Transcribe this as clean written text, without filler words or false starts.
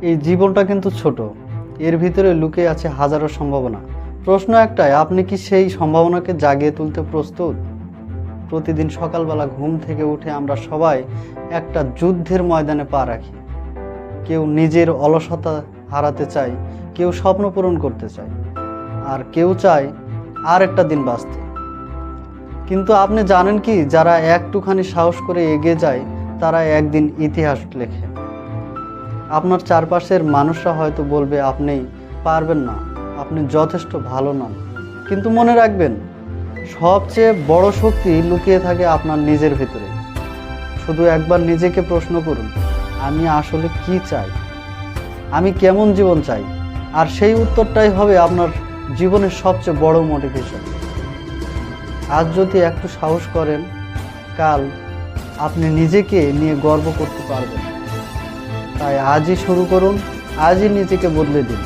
এই জীবনটা কিন্তু ছোট, এর ভিতরে লুকিয়ে আছে হাজারো সম্ভাবনা। প্রশ্ন একটাই, আপনি কি সেই সম্ভাবনাকে জাগিয়ে তুলতে প্রস্তুত? প্রতিদিন সকালবেলা ঘুম থেকে উঠে আমরা সবাই একটা যুদ্ধের ময়দানে পা রাখি। কেউ নিজের অলসতা হারাতে চায়, কেউ স্বপ্ন পূরণ করতে চায়, আর কেউ চায় আর একটা দিন বাঁচতে। কিন্তু আপনি জানেন কি, যারা একটুখানি সাহস করে এগিয়ে যায় তারা একদিন ইতিহাস লেখে। আপনার চারপাশের মানুষরা হয়তো বলবে আপনি পারবেন না, আপনি যথেষ্ট ভালো নন, কিন্তু মনে রাখবেন, সবচেয়ে বড় শক্তি লুকিয়ে থাকে আপনার নিজের ভিতরে। শুধু একবার নিজেকে প্রশ্ন করুন, আমি আসলে কি চাই, আমি কেমন জীবন চাই? আর সেই উত্তরটাই হবে আপনার জীবনের সবচেয়ে বড় মোটিভেশন। আজ যদি একটু সাহস করেন, কাল আপনি নিজেকে নিয়ে গর্ব করতে পারবেন। তাই আজই শুরু করুন, আজই নিজেকে বদলে দিন।